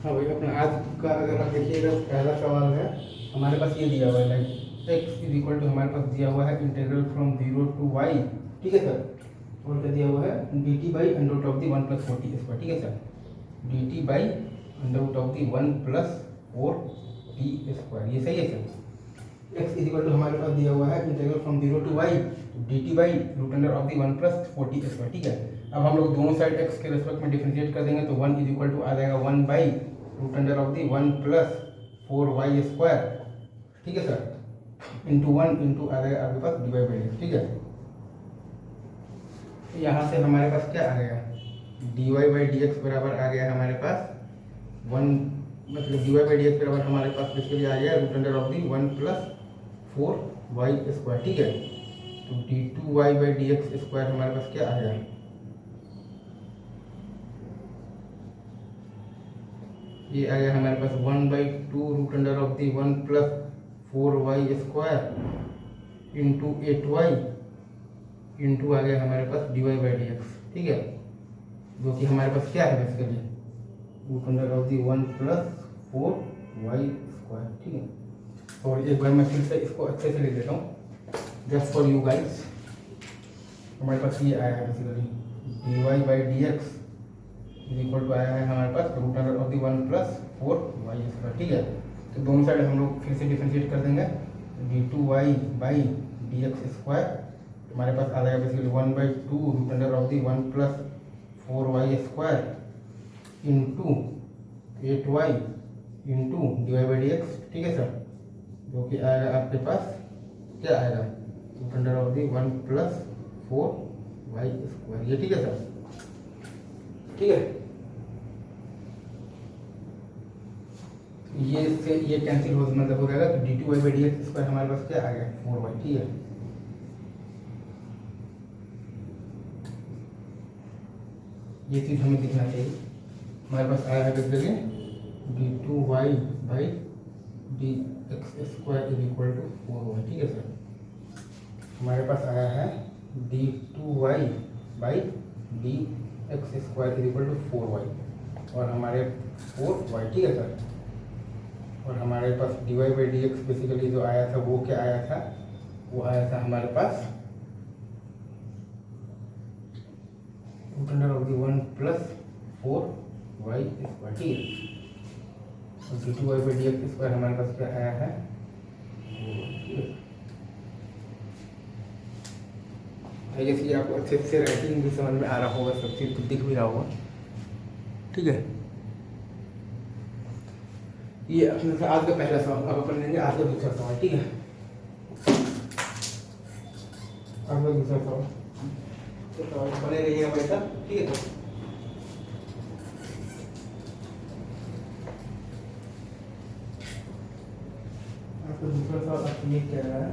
हाँ भाई, अपना आज का अगर आप देखिएगा पहला सवाल है हमारे पास ये दिया हुआ है like x is equal to हमारे पास दिया हुआ है इंटीग्रल फ्रॉम 0 टू वाई, ठीक है सर। और क्या दिया हुआ है d t by under root of the 1 plus 40 square, ठीक है sir. D t by under root of the 1 plus 4 t square, ये सही है sir. X is equal to हमारे पास दिया हुआ है integral from 0 to y d t by root under of the 1 plus 40 square, ठीक है। अब हम लोग दोनों साइड एक्स के रेस्पेक्ट में डिफरेंशिएट कर देंगे तो 1 इज इक्वल टू आ जाएगा 1 by root under of the 1 plus 4y square, ठीक है सर, इंटू 1 इंटू आ जाएगा आपके पास डी वाई बाई एक्स, ठीक है। यहाँ से हमारे पास क्या आ गया d y by d x बराबर आ गया हमारे पास 1, मतलब d y by d x बराबर हमारे पास बेसिकली आ गया root under of the 1 plus 4y square, ठीक है। तो d two y by d x square हमारे पास क्या आ गया, ये आ गया हमारे पास 1/2 root under of the 1 plus 4y square into 8y into आ गया हमारे पास d y by d x, ठीक है। जो कि हमारे पास क्या है basically root under of the 1 plus 4y square, ठीक है। और एक बार मैं फिर से इसको अच्छे से लिख देता हूँ जस्ट फॉर यू गाइस। हमारे पास ये आया है basically d y by d x is equal to आया है हमारे पास root under of the 1 plus 4y square, ठीक है। तो दोनों साइड हम लोग फिर से डिफरेंशिएट कर देंगे d two y by d x square हमारे पास आ जाएगा basically 1/2 root under of the 1 plus 4y square into 8y into d y by d x, ठीक है सर। जो कि आएगा आपके पास क्या आएगा root under of the 1 plus 4y square, ये ठीक है सर, ठीक है। ये से ये कैंसिल हो मतलब हो जाएगा तो d two y by d x square हमारे पास क्या आ गया 4y, ठीक है। ये चीज़ हमें दिखना चाहिए। हमारे पास आया है basically d two y by d x square is equal to 4y, ठीक है सर। हमारे पास आया है d two y by d x square is equal to 4y और हमारे 4y, ठीक है सर। और हमारे पास d y by d x basically जो आया था वो क्या आया था, वो आया था हमारे पास root under of the 1 plus 4y square, ठीक है। और d two y by d x square हमारे पास क्या आया है, आई गेस ये आपको अच्छे से राइटिंग भी समझ में आ रहा होगा, सब चीज़ तो दिख भी रहा होगा, ठीक है। ये अपने से आज का पहला सवाल, अब अपन लेंगे आज का दूसरा सवाल, ठीक है। आज का दूसरा सवाल तो सवाल बने रहिए हमारे साथ, ठीक है। तो आपका दूसरा सवाल आपको ये कह रहा है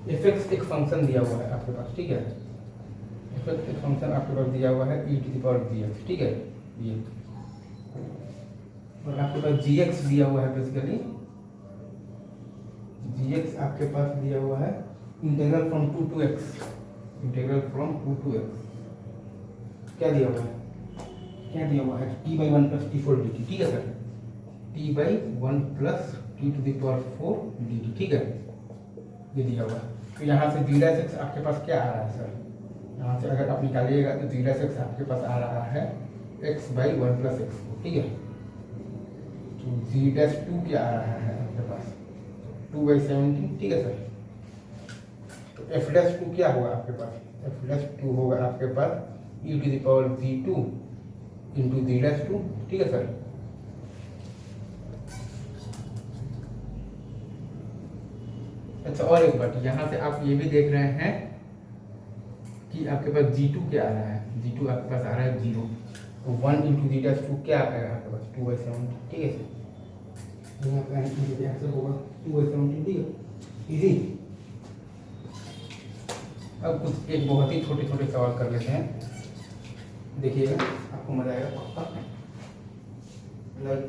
एफ एक फंक्शन दिया हुआ है आपके पास, ठीक है। एक फंक्शन आपके पास दिया हुआ है e to the power gx, ठीक है ये। और आपके पास gx दिया हुआ है बेसिकली gx आपके पास दिया हुआ है integral from 2 to x, integral from 2 to x क्या दिया हुआ है, क्या दिया हुआ है t by 1 plus t4 dt, ठीक है sir. t by 1 plus t to the power 4 dt, ठीक है, ये दिया हुआ है। तो यहाँ से जीरो एक्स आपके पास क्या आ रहा है सर, यहाँ से अगर आप निकालिएगा तो जीरो एक्स आपके पास आ रहा है x बाई 1 प्लस एक्स, ठीक है। तो जी डैश 2 क्या आ रहा है आपके पास 2 बाई 17, ठीक है सर। तो एफ डैश 2 क्या होगा आपके पास, एफ डैश 2 होगा आपके पास e to the power v2 into g dash 2, ठीक है सर। अच्छा, और एक बात यहाँ से आप ये भी देख रहे हैं कि आपके पास G2 क्या आ रहा है, G2 आपके पास आ रहा है 0, तो 1 इंटू जी डैश 2 क्या आएगा आपके पास 2 बाई 17, ठीक है सर। यहाँ पे आंसर होगा 2 बाई 17, ठीक है, इजी। अब कुछ एक बहुत ही छोटे छोटे सवाल कर लेते हैं, देखिएगा आपको मजा आएगा पक्का। लाइक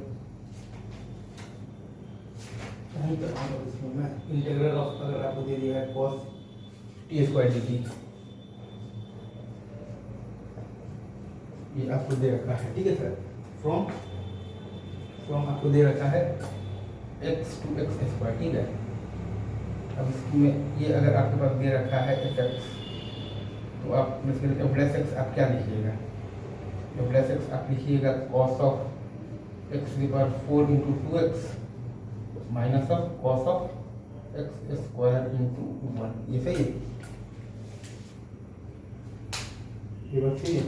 इसमें इंटीग्रल ऑफ अगर आपको दे दिया है cos t स्क्वायर dt ये आपको दे रखा है, ठीक है सर। फ्रॉम आपको दे रखा है x to x स्क्वायर, ठीक है। अब इसमें ये अगर आपके पास दे रखा है fx, तो आप एफ प्लस एक्स आप क्या लिखिएगा? एफ प्लस एक्स आप लिखिएगा कॉस ऑफ एक्स की power 4 into 2x minus of cos of x square into 1। ये सही है, ये बात सही है।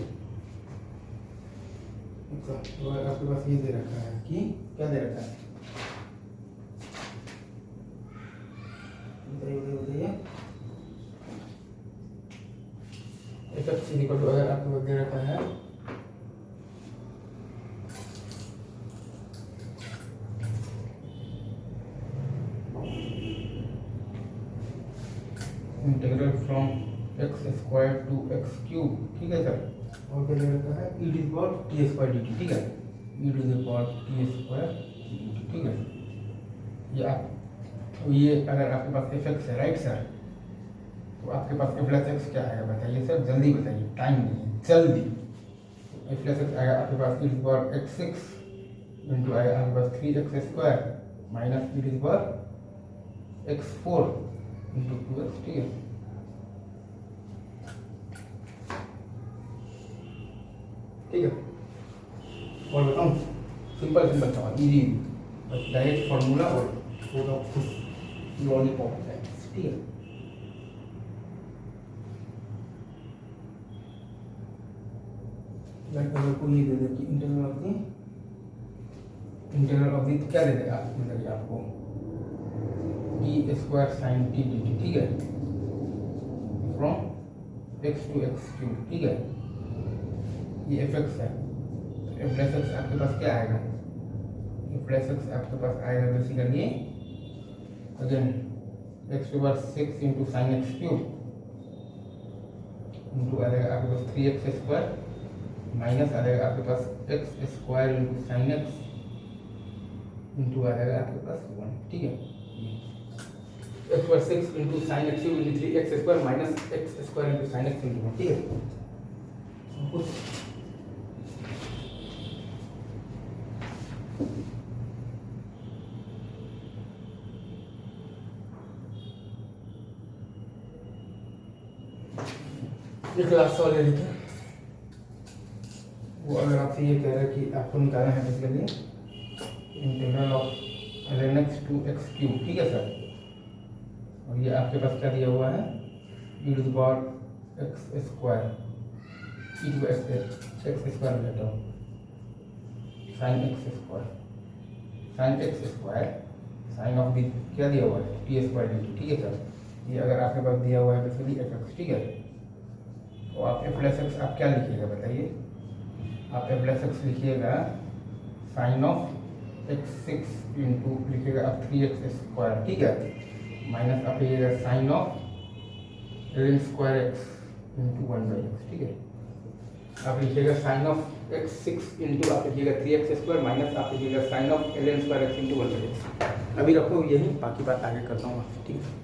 अच्छा, तो आपके पास ये दे रखा है कि क्या दे रखा है, बताइए। एफ इक्वल टू अगर आपको दे रखा है integral from x square to x cube, ठीक है सर। और क्या दे रखा है e to the power t square d t, ठीक है, e to the power t square d t, ठीक है। ये अगर आपके पास एफ एक्स है, राइट सर, तो आपके पास एफ प्लस एक्स क्या आएगा बताइए सर, जल्दी बताइए, टाइम नहीं, जल्दी। एफ प्लस एक्स आएगा आपके पास e to the power x 6 into आएगा आपके पास 3x square minus e to the power x 4 into 2x, ठीक है। ठीक है, और बताऊँ, सिंपल सवाल, इजी, बस डायरेक्ट फॉर्मूला और थोड़ा लॉलीपॉप है, ठीक है। अगर कोई ये दे दे कि इंटीग्रल ऑफ दी, तो क्या दे देगा मतलब आपको t square sine t d t, ठीक है, from x to x cube, ठीक है। ये एफ एक्स है, एफ प्लस एक्स आपके पास क्या आएगा, एफ प्लस एक्स आपके पास आएगा basically again x to power 6 into sine x cube into आ जाएगा आपके पास 3x स्क्वायर माइनस आ जाएगा आपके पास x square into sine x into आ जाएगा आपके पास 1, ठीक है। X power 6 into sine x cube into 3x square minus x square into sine x into 1, ठीक है। एक लास्ट सवाल ले लेते हैं, वो अगर आपसे ये कह रहा है कि आपको निकालना है basically integral of ln x to x cube, ठीक है सर। और ये आपके पास क्या दिया हुआ है e to the power x square, e to x square लेता हूँ sine x square sine of the क्या दिया हुआ है टी स्क्वायर डी टी, ठीक है सर। ये अगर आपके पास दिया हुआ है बेसिकली एफ एक्स, ठीक है, तो आप एफ प्लस एक्स आप क्या लिखिएगा बताइए? आप एफ प्लस एक्स लिखिएगा साइन ऑफ एक्स 6 इंटू लिखिएगा आप 3x स्क्वायर, ठीक है, माइनस आप लिखिएगा sine of ln square x into 1/x, ठीक है। आप लिखिएगा साइन ऑफ एक्स 6 इंटू आप लिखिएगा 3x स्क्वायर माइनस आप लिखिएगा sine of ln square x into 1/x। अभी रखो यही, बाकी बात आगे करता हूँ, ठीक है।